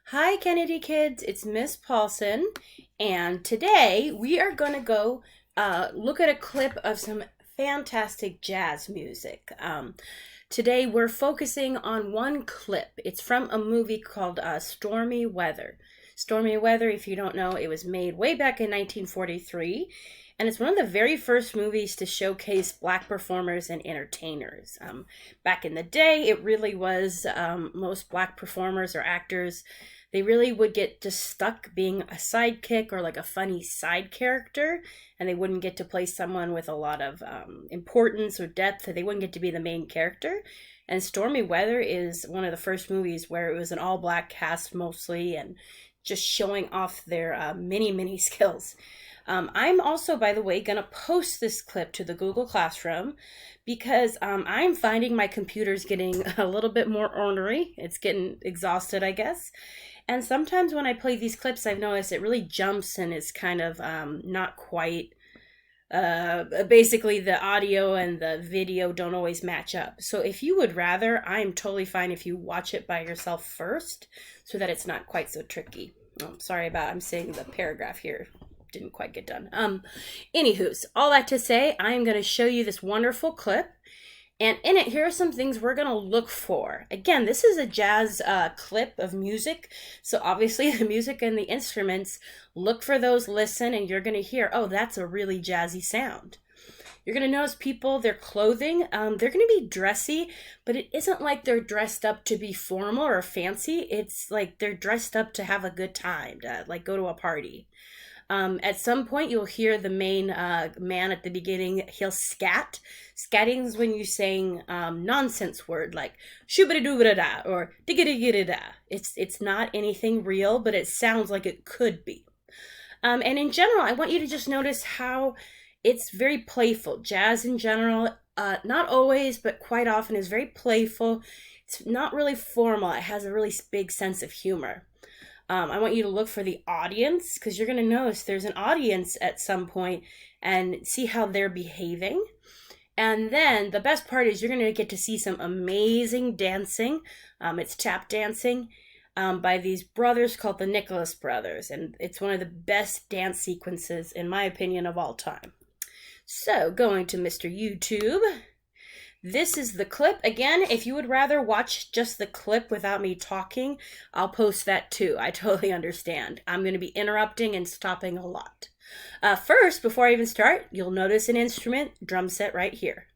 Hi, Kennedy kids. It's Miss Paulson, and today we are going to go look at a clip of some fantastic jazz music. Today we're focusing on one clip. It's from a movie called Stormy Weather. Stormy Weather, if you don't know, it was made way back in 1943, and it's one of the very first movies to showcase black performers and entertainers. Back in the day, it really was most black performers or actors, they really would get just stuck being a sidekick or like a funny side character, and they wouldn't get to play someone with a lot of importance or depth. They wouldn't get to be the main character. And Stormy Weather is one of the first movies where it was an all black cast mostly and just showing off their many skills. I'm also, by the way, going to post this clip to the Google Classroom because I'm finding my computer's getting a little bit more ornery. It's getting exhausted, I guess. And sometimes when I play these clips, I've noticed it really jumps and is kind of not quite, basically the audio and the video don't always match up. So if you would rather, I'm totally fine if you watch it by yourself first so that it's not quite so tricky. Oh, sorry about, I'm saying the paragraph here didn't quite get done. Anywho's, all that to say, I am going to show you this wonderful clip. And in it, here are some things we're going to look for. Again, this is a jazz clip of music. So obviously the music and the instruments, look for those, listen, and you're going to hear, oh, that's a really jazzy sound. You're going to notice people, their clothing, they're going to be dressy, but it isn't like they're dressed up to be formal or fancy. It's like they're dressed up to have a good time, to like go to a party. At some point, you'll hear the main man at the beginning, he'll scat. Scatting is when you saying nonsense word like shooba-da-dooba-da-da or digga-digga-da-da. It's not anything real, but it sounds like it could be. And in general, I want you to just notice how it's very playful. Jazz in general, not always, but quite often is very playful. It's not really formal. It has a really big sense of humor. I want you to look for the audience because you're going to notice there's an audience at some point and see how they're behaving. And then the best part is you're going to get to see some amazing dancing. It's tap dancing by these brothers called the Nicholas Brothers. And it's one of the best dance sequences, in my opinion, of all time. So going to Mr. YouTube. This is the clip. Again, if you would rather watch just the clip without me talking, I'll post that too. I totally understand. I'm going to be interrupting and stopping a lot. First, before I even start, you'll notice an instrument, drum set right here.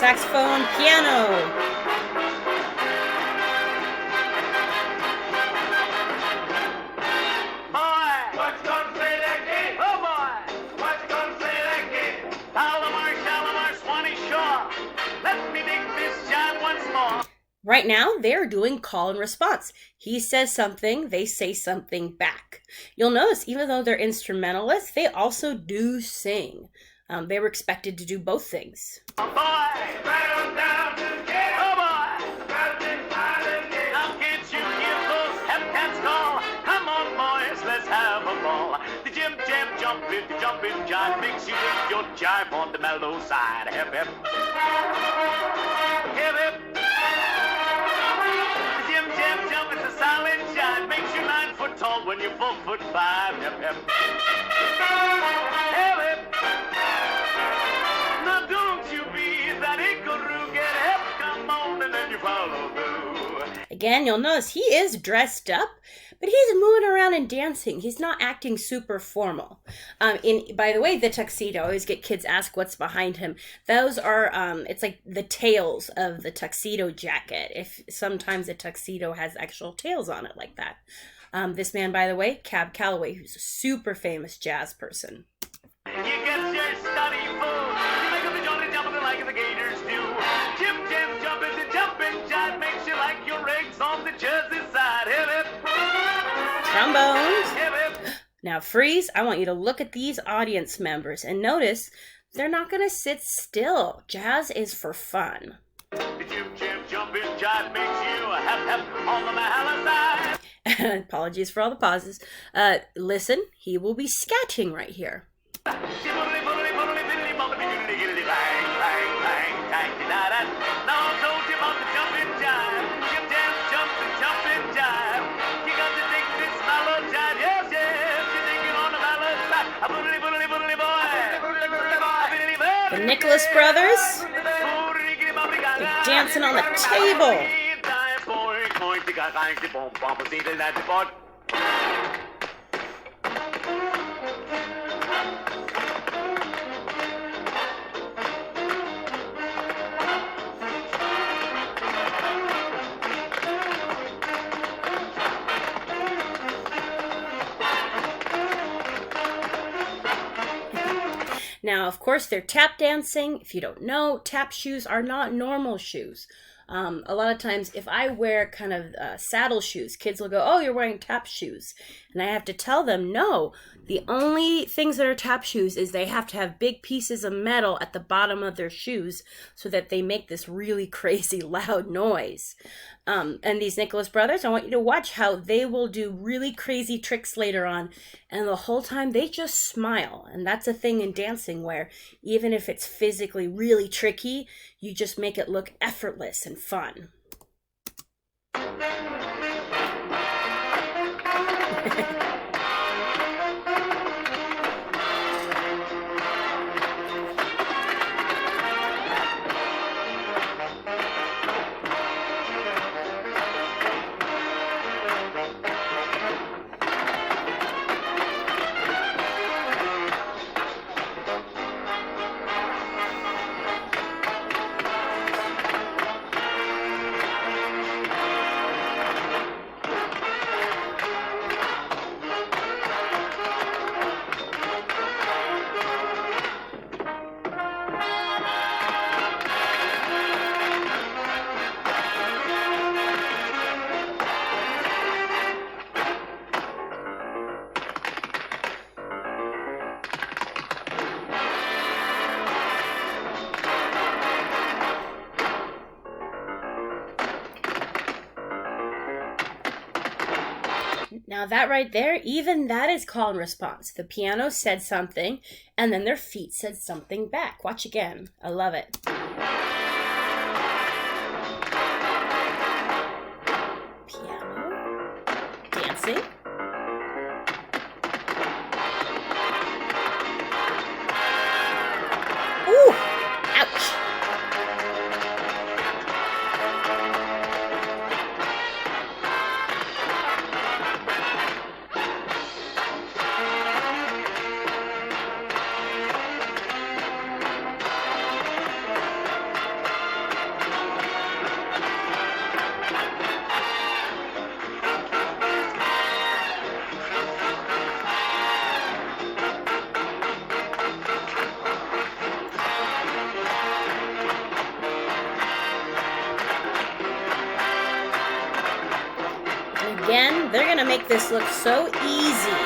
Saxophone, piano. Right now, they're doing call and response. He says something, they say something back. You'll notice, even though they're instrumentalists, they also do sing. They were expected to do both things. Oh boy! Right on down to the gate. Oh boy! Now can't you hear those hep cats call? Come on, boys, let's have a ball. The jim jam jumping jive makes you lift your jive on the mellow side. Hep hep. Hip hip. Silent jive makes you 9 foot tall when you're 4'5". Hep hep. Hep hep. Now don't you be that ickle-roo. Get hep, come on, and then you follow through. Again, you'll notice he is dressed up, but he's moving around and dancing. He's not acting super formal. By the way, the tuxedo, I always get kids ask what's behind him. Those are, it's like the tails of the tuxedo jacket. If sometimes a tuxedo has actual tails on it like that. This man, by the way, Cab Calloway, who's a super famous jazz person. You get your study food. You make up the jolly jumping like the gators do. Jim Jam jumping the jumping jive makes you like your eggs on the Jersey side. Hip hip. Trombones. Hip hip. Now freeze. I want you to look at these audience members and notice they're not going to sit still. Jazz is for fun. The Jim Jam jumping jive makes you a hep hep on the Mahala side. Apologies for all the pauses. Listen, he will be scatting right here. Nicholas Brothers. They're dancing on the table. Now, of course, they're tap dancing. If you don't know, tap shoes are not normal shoes. A lot of times, if I wear kind of saddle shoes, kids will go, "Oh, you're wearing tap shoes." And I have to tell them, no, the only things that are tap shoes is they have to have big pieces of metal at the bottom of their shoes so that they make this really crazy loud noise. And these Nicholas Brothers, I want you to watch how they will do really crazy tricks later on. And the whole time they just smile. And that's a thing in dancing where even if it's physically really tricky, you just make it look effortless and fun. Now that right there, even that is call and response. The piano said something, and then their feet said something back. Watch again. I love it. Piano. Dancing. Ooh! Ouch! Again, they're going to make this look so easy.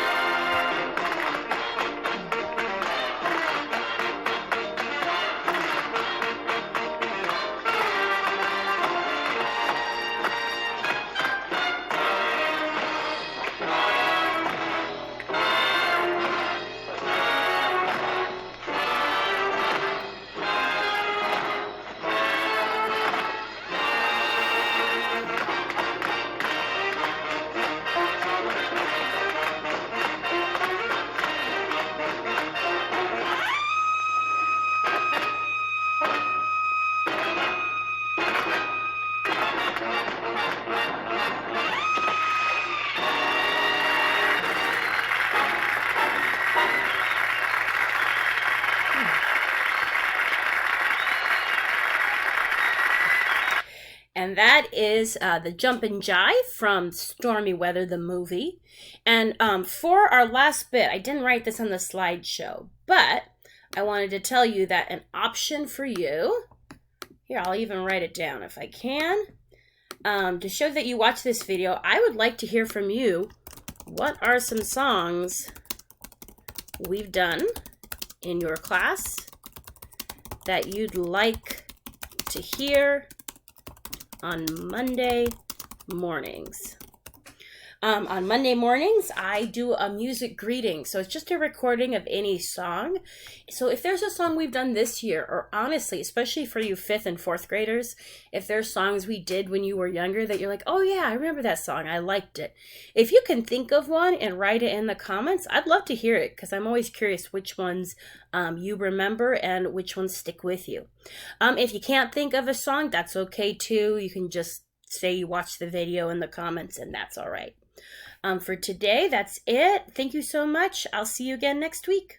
And that is the Jumpin' Jive from Stormy Weather, the movie. And for our last bit, I didn't write this on the slideshow, but I wanted to tell you that an option for you, here, I'll even write it down if I can, to show that you watch this video, I would like to hear from you. What are some songs we've done in your class that you'd like to hear on Monday mornings? On Monday mornings, I do a music greeting. So it's just a recording of any song. So if there's a song we've done this year, or honestly, especially for you fifth and fourth graders, if there's songs we did when you were younger that you're like, oh yeah, I remember that song, I liked it. If you can think of one and write it in the comments, I'd love to hear it because I'm always curious which ones you remember and which ones stick with you. If you can't think of a song, that's okay too. You can just say you watched the video in the comments and that's all right. For today, that's it. Thank you so much. I'll see you again next week.